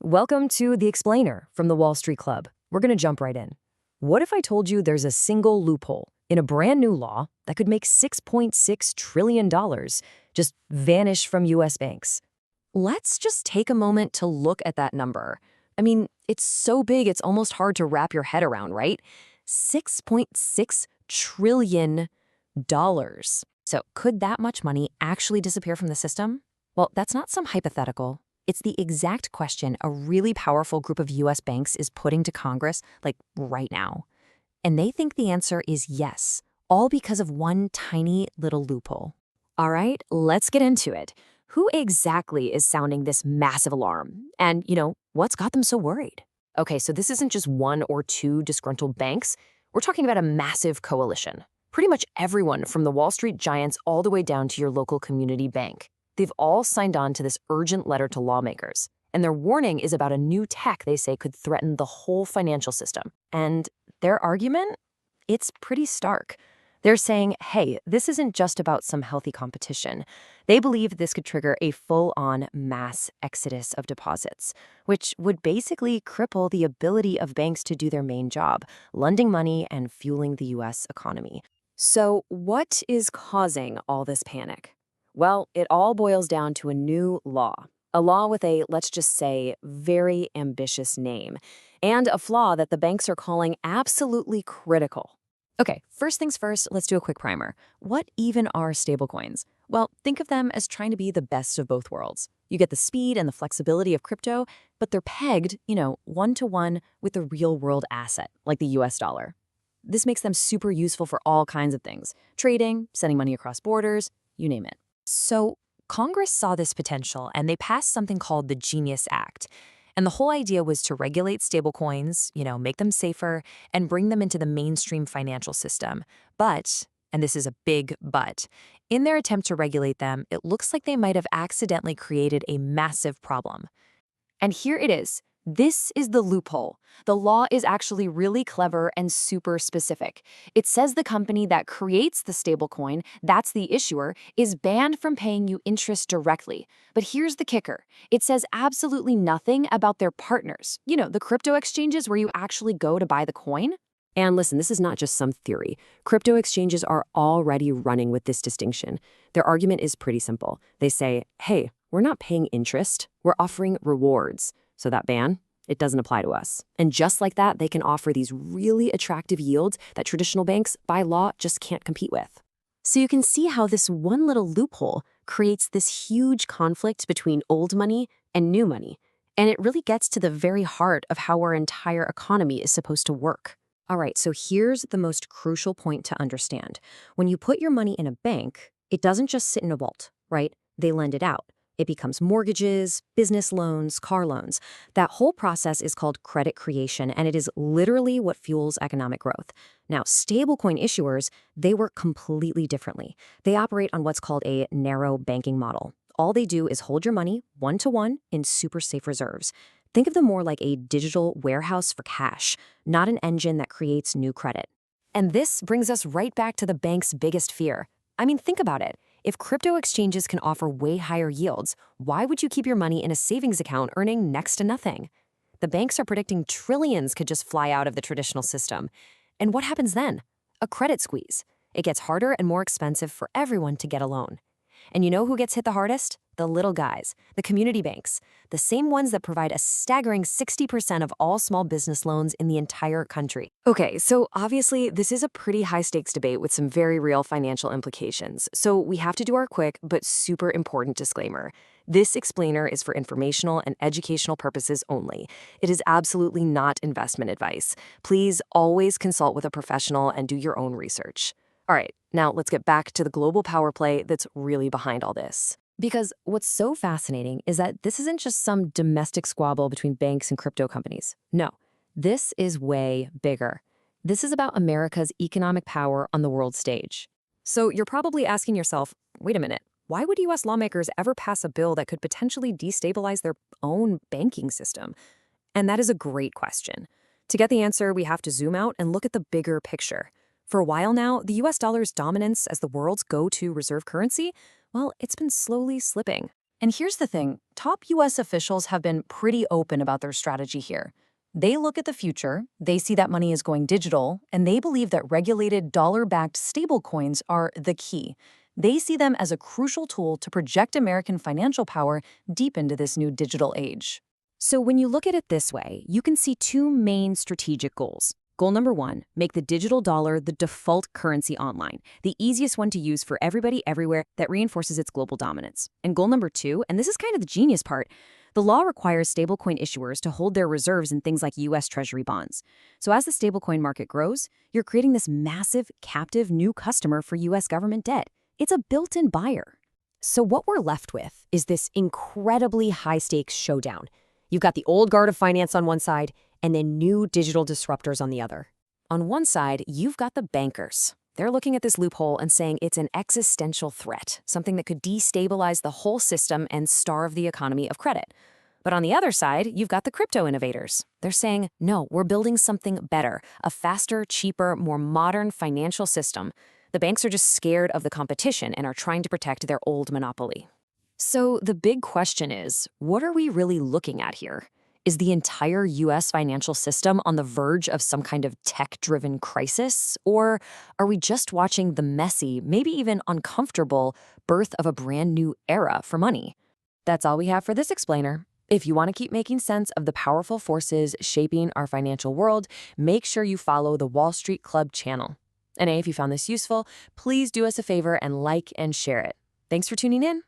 Welcome to The Explainer from the Wall Street Club. We're going to jump right in. What if I told you there's a single loophole in a brand new law that could make $6.6 trillion just vanish from U.S. banks? Let's just take a moment to look at that number. I mean, it's so big it's almost hard to wrap your head around, right? $6.6 trillion. So could that much money actually disappear from the system? Well, that's not some hypothetical. It's the exact question a really powerful group of U.S. banks is putting to Congress, like right now. And they think the answer is yes, all because of one tiny little loophole. All right, let's get into it. Who exactly is sounding this massive alarm? And, what's got them so worried? Okay, so this isn't just one or two disgruntled banks. We're talking about a massive coalition. Pretty much everyone from the Wall Street giants all the way down to your local community bank. They've all signed on to this urgent letter to lawmakers. And their warning is about a new tech they say could threaten the whole financial system. And their argument? It's pretty stark. They're saying, hey, this isn't just about some healthy competition. They believe this could trigger a full-on mass exodus of deposits, which would basically cripple the ability of banks to do their main job, lending money and fueling the U.S. economy. So what is causing all this panic? Well, it all boils down to a new law. A law with a, let's just say, very ambitious name, and a flaw that the banks are calling absolutely critical. Okay, first things first, let's do a quick primer. What even are stablecoins? Well, think of them as trying to be the best of both worlds. You get the speed and the flexibility of crypto, but they're pegged, one-to-one with a real-world asset, like the US dollar. This makes them super useful for all kinds of things. Trading, sending money across borders, you name it. So Congress saw this potential, and they passed something called the GENIUS Act. And the whole idea was to regulate stablecoins, make them safer, and bring them into the mainstream financial system. But, and this is a big but, in their attempt to regulate them, it looks like they might have accidentally created a massive problem. And here it is. This is the loophole. The law is actually really clever and super specific. It says the company that creates the stablecoin, that's the issuer, is banned from paying you interest directly. But here's the kicker. It says absolutely nothing about their partners. The crypto exchanges where you actually go to buy the coin. And listen, this is not just some theory. Crypto exchanges are already running with this distinction. Their argument is pretty simple. They say, hey, we're not paying interest, we're offering rewards. So that ban, it doesn't apply to us. And just like that, they can offer these really attractive yields that traditional banks, by law, just can't compete with. So you can see how this one little loophole creates this huge conflict between old money and new money. And it really gets to the very heart of how our entire economy is supposed to work. All right, so here's the most crucial point to understand. When you put your money in a bank, it doesn't just sit in a vault, right? They lend it out. It becomes mortgages, business loans, car loans. That whole process is called credit creation, and it is literally what fuels economic growth. Now, stablecoin issuers, they work completely differently. They operate on what's called a narrow banking model. All they do is hold your money one-to-one in super safe reserves. Think of them more like a digital warehouse for cash, not an engine that creates new credit. And this brings us right back to the bank's biggest fear. I mean, think about it. If crypto exchanges can offer way higher yields, why would you keep your money in a savings account earning next to nothing? The banks are predicting trillions could just fly out of the traditional system. And what happens then? A credit squeeze. It gets harder and more expensive for everyone to get a loan. And you know who gets hit the hardest? The little guys, the community banks, the same ones that provide a staggering 60% of all small business loans in the entire country. Okay, so obviously this is a pretty high-stakes debate with some very real financial implications. So we have to do our quick but super important disclaimer. This explainer is for informational and educational purposes only. It is absolutely not investment advice. Please always consult with a professional and do your own research. All right, now let's get back to the global power play that's really behind all this. Because what's so fascinating is that this isn't just some domestic squabble between banks and crypto companies. No, this is way bigger. This is about America's economic power on the world stage. So you're probably asking yourself, wait a minute, why would U.S. lawmakers ever pass a bill that could potentially destabilize their own banking system? And that is a great question. To get the answer, we have to zoom out and look at the bigger picture. For a while now, the U.S. dollar's dominance as the world's go-to reserve currency, well, it's been slowly slipping. And here's the thing, top US officials have been pretty open about their strategy here. They look at the future, they see that money is going digital, and they believe that regulated dollar-backed stablecoins are the key. They see them as a crucial tool to project American financial power deep into this new digital age. So when you look at it this way, you can see two main strategic goals. Goal number one, make the digital dollar the default currency online, the easiest one to use for everybody everywhere that reinforces its global dominance. And goal number two, and this is kind of the genius part, the law requires stablecoin issuers to hold their reserves in things like US Treasury bonds. So as the stablecoin market grows, you're creating this massive, captive new customer for US government debt. It's a built-in buyer. So what we're left with is this incredibly high-stakes showdown. You've got the old guard of finance on one side, and then new digital disruptors on the other. On one side, you've got the bankers. They're looking at this loophole and saying it's an existential threat, something that could destabilize the whole system and starve the economy of credit. But on the other side, you've got the crypto innovators. They're saying, no, we're building something better, a faster, cheaper, more modern financial system. The banks are just scared of the competition and are trying to protect their old monopoly. So the big question is, what are we really looking at here? Is the entire US financial system on the verge of some kind of tech-driven crisis? Or are we just watching the messy, maybe even uncomfortable, birth of a brand new era for money? That's all we have for this explainer. If you want to keep making sense of the powerful forces shaping our financial world, make sure you follow the Wall Street Club channel. And if you found this useful, please do us a favor and like and share it. Thanks for tuning in.